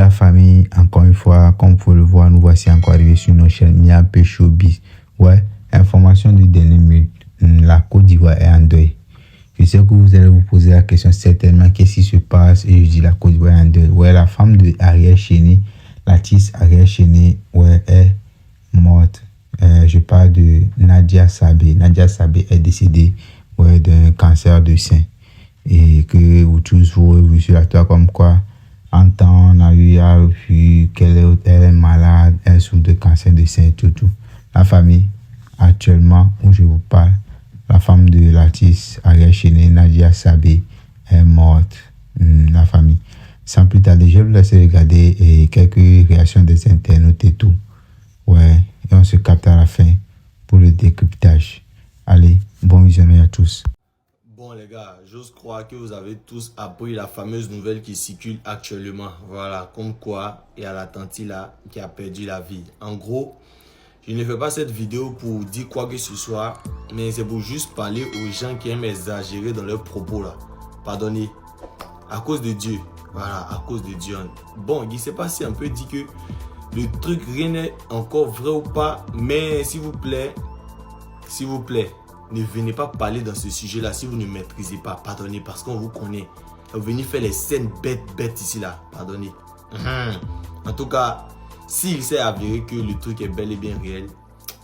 la famille, encore une fois, comme vous pouvez le voir, nous voici encore arrivés sur nos chaînes Miapé Showbiz. Ouais, information de dernière minute, la Côte d'Ivoire est en deuil. Je sais que vous allez vous poser la question certainement, qu'est-ce qui se passe? Et je dis la Côte d'Ivoire est en deuil. Ouais, la femme de Ariel Chéné, l'artiste Ariel Chéné, ouais, est morte. Je parle de Nadia Sabé. Nadia Sabé est décédée, ouais, d'un cancer de sein. Et que vous tous vous avez vu sur la toile comme quoi, en temps, on a vu qu'elle est malade, elle souffre de cancer de sein et tout. La famille, actuellement, où je vous parle, la femme de l'artiste Ariel Chéné, Nadia Sabé, est morte. La famille. Sans plus tarder, je vais vous laisser regarder quelques réactions des internautes et tout. Ouais, et on se capte à la fin pour le décryptage. Allez, bon visionnage à tous. Bon les gars, j'ose croire que vous avez tous appris la fameuse nouvelle qui circule actuellement. Voilà, comme quoi il y a la tante là qui a perdu la vie. En gros, je ne fais pas cette vidéo pour dire quoi que ce soit, mais c'est pour juste parler aux gens qui aiment exagérer dans leurs propos là. Pardonnez, à cause de Dieu. Voilà, à cause de Dieu. Bon, il ne s'est pas si on peut dire que le truc rien n'est encore vrai ou pas, mais s'il vous plaît, ne venez pas parler dans ce sujet-là si vous ne maîtrisez pas. Pardonnez, parce qu'on vous connaît. Vous venez faire les scènes bêtes ici là. Pardonnez. En tout cas, s'il s'est avéré que le truc est bel et bien réel,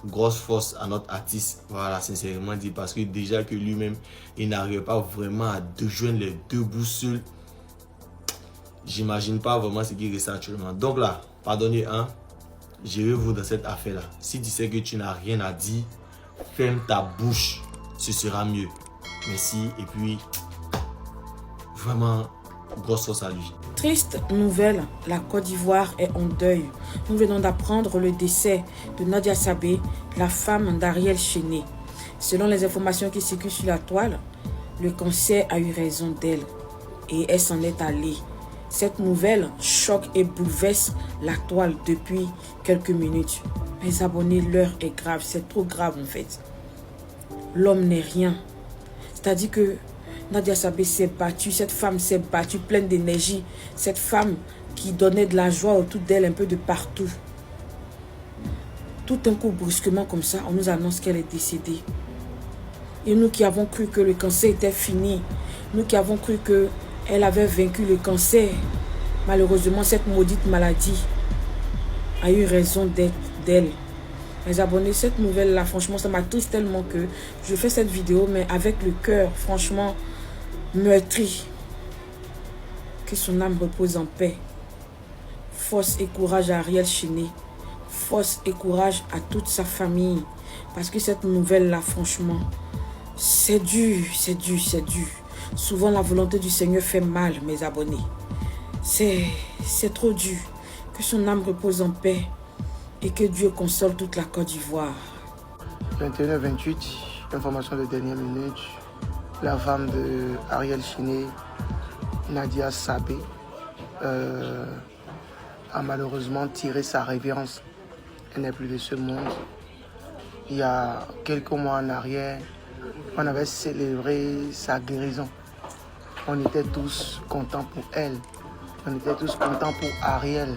grosse force à notre artiste. Voilà, sincèrement dit, parce que déjà que lui-même, il n'arrive pas vraiment à joindre les deux bouts seuls. J'imagine pas vraiment ce qu'il ressent actuellement. Donc là, pardonnez, gérez-vous dans cette affaire-là. Si tu sais que tu n'as rien à dire, ferme ta bouche, ce sera mieux. Merci et puis vraiment grosse force à lui. Triste nouvelle, la Côte d'Ivoire est en deuil. Nous venons d'apprendre le décès de Nadia Sabé, la femme d'Ariel Chéné. Selon les informations qui circulent sur la toile, le cancer a eu raison d'elle et elle s'en est allée. Cette nouvelle choque et bouleverse la toile depuis quelques minutes. Mes abonnés, l'heure est grave, c'est trop grave en fait. L'homme n'est rien. C'est-à-dire que Nadia Sabé s'est battue, cette femme s'est battue pleine d'énergie. Cette femme qui donnait de la joie autour d'elle un peu de partout. Tout un coup, brusquement comme ça, on nous annonce qu'elle est décédée. Et nous qui avons cru que le cancer était fini, nous qui avons cru que elle avait vaincu le cancer. Malheureusement, cette maudite maladie a eu raison d'elle. Mes abonnés, cette nouvelle-là, franchement, ça m'attriste tellement que je fais cette vidéo, mais avec le cœur, franchement, meurtri. Que son âme repose en paix. Force et courage à Ariel Chéné. Force et courage à toute sa famille. Parce que cette nouvelle-là, franchement, c'est dur. Souvent, la volonté du Seigneur fait mal, mes abonnés. C'est trop dur. Que son âme repose en paix et que Dieu console toute la Côte d'Ivoire. 21h28, information de dernière minute. La femme de Ariel Chéné, Nadia Sabé, a malheureusement tiré sa révérence. Elle n'est plus de ce monde. Il y a quelques mois en arrière, on avait célébré sa guérison. On était tous contents pour elle. On était tous contents pour Ariel,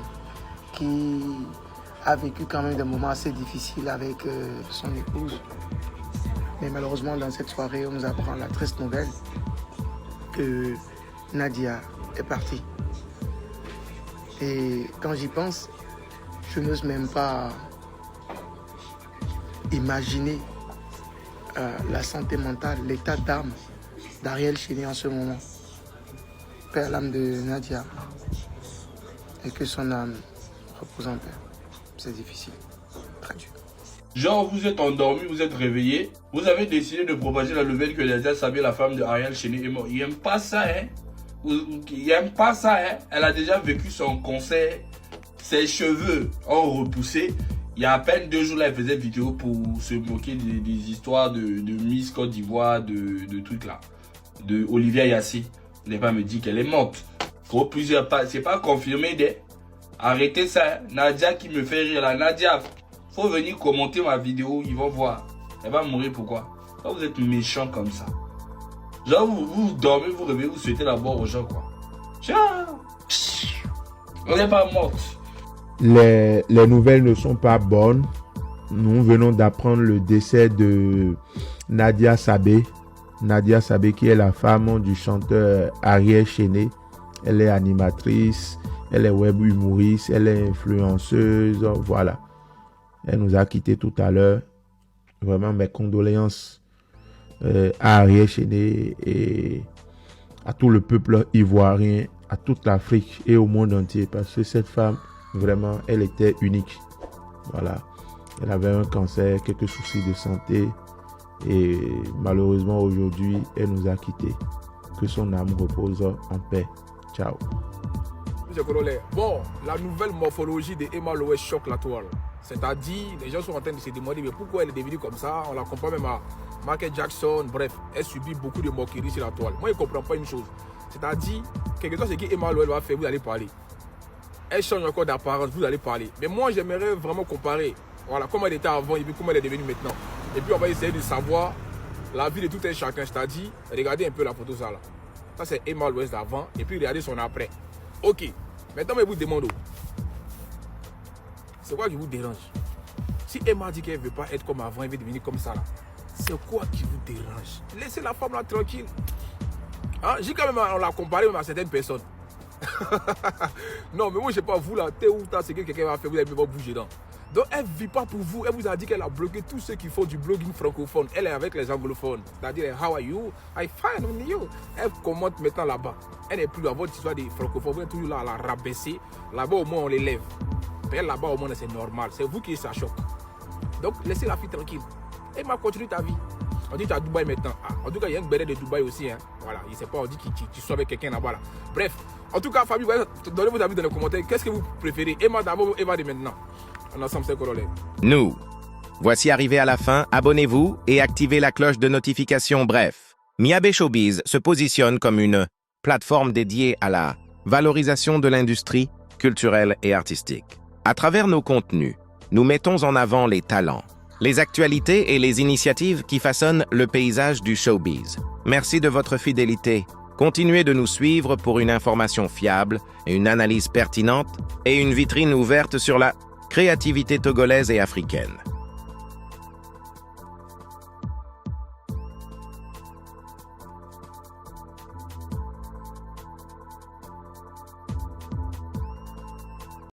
qui a vécu quand même des moments assez difficiles avec son épouse. Mais malheureusement, dans cette soirée, on nous apprend la triste nouvelle que Nadia est partie. Et quand j'y pense, je n'ose même pas imaginer la santé mentale, l'état d'âme d'Ariel Chéné en ce moment. Père l'âme de Nadia et que son âme repose en paix. C'est difficile, très dur. Genre, vous êtes endormi, vous êtes réveillé, vous avez décidé de propager la nouvelle que Nadia Sabé, la femme de Ariel Chéné, est morte. Il n'aime pas ça, hein. Il n'aime pas ça, hein. Elle a déjà vécu son cancer. Ses cheveux ont repoussé. Il y a à peine 2 jours, là, elle faisait vidéo pour se moquer des histoires de Miss Côte d'Ivoire, de trucs là. De Olivia Yassi. Vous n'allez pas me dire qu'elle est morte. Pour plusieurs pas, c'est pas confirmé des. Arrêtez ça, hein. Nadia qui me fait rire là. Nadia, faut venir commenter ma vidéo, ils vont voir. Elle va mourir pourquoi? Quand vous êtes méchant comme ça. Genre vous dormez, vous réveillez, vous souhaitez la mort aux gens quoi. Ciao. On n'est pas morte. Les nouvelles ne sont pas bonnes. Nous venons d'apprendre le décès de Nadia Sabé. Nadia Sabé qui est la femme du chanteur Ariel Chené. Elle est animatrice, elle est web humoriste, elle est influenceuse, voilà. Elle nous a quittés tout à l'heure. Vraiment mes condoléances à Ariel Chené et à tout le peuple ivoirien, à toute l'Afrique et au monde entier. Parce que cette femme, vraiment, elle était unique. Voilà. Elle avait un cancer, quelques soucis de santé. Et malheureusement, aujourd'hui, elle nous a quittés. Que son âme repose en paix. Ciao. Bon, la nouvelle morphologie de Emma Loé choque la toile. C'est-à-dire, les gens sont en train de se demander mais pourquoi elle est devenue comme ça. On la compare même à Michael Jackson. Bref, elle subit beaucoup de moqueries sur la toile. Moi, je ne comprends pas une chose. C'est-à-dire, quelque chose, c'est qu'Emma Loé va faire, vous allez parler. Elle change encore d'apparence, vous allez parler. Mais moi, j'aimerais vraiment comparer. Voilà, comment elle était avant et puis comment elle est devenue maintenant. Et puis, on va essayer de savoir la vie de tout un chacun. C'est-à-dire, regardez un peu la photo ça là. Ça, c'est Emma Loé d'avant. Et puis, regardez son après. Ok. Maintenant, je vous demande. C'est quoi qui vous dérange? Si Emma dit qu'elle ne veut pas être comme avant, elle veut devenir comme ça là. C'est quoi qui vous dérange? Laissez la femme là tranquille. Hein? J'ai quand même, on l'a comparé même à certaines personnes. Non, mais moi, je ne sais pas, vous là, t'es où, c'est que quelqu'un va faire, vous allez même pas bouger dedans. Donc, elle ne vit pas pour vous. Elle vous a dit qu'elle a bloqué tous ceux qui font du blogging francophone. Elle est avec les anglophones. C'est-à-dire, how are you? I fine with you. Elle commente maintenant là-bas. Elle n'est plus dans votre histoire des francophones. Vous êtes toujours là à la rabaisser. Là-bas, au moins, on l'élève. Là-bas, au moins, c'est normal. C'est vous qui ça choque. Donc, laissez la fille tranquille. Et m'a continué ta vie. On dit que tu es à Dubaï maintenant. Ah, en tout cas, il y a une béret de Dubaï aussi. Hein. Voilà, il ne sait pas, on dit que tu sois avec quelqu'un là-bas. Là. Bref, en tout cas, Fabio, donnez vos avis dans les commentaires. Qu'est-ce que vous préférez? Emma d'abord ou Emma de maintenant? On a ensemble, c'est Corollaire. Nous. Voici arrivé à la fin. Abonnez-vous et activez la cloche de notification. Bref, Miabe Showbiz se positionne comme une plateforme dédiée à la valorisation de l'industrie culturelle et artistique. À travers nos contenus, nous mettons en avant les talents, les actualités et les initiatives qui façonnent le paysage du showbiz. Merci de votre fidélité. Continuez de nous suivre pour une information fiable, une analyse pertinente et une vitrine ouverte sur la créativité togolaise et africaine.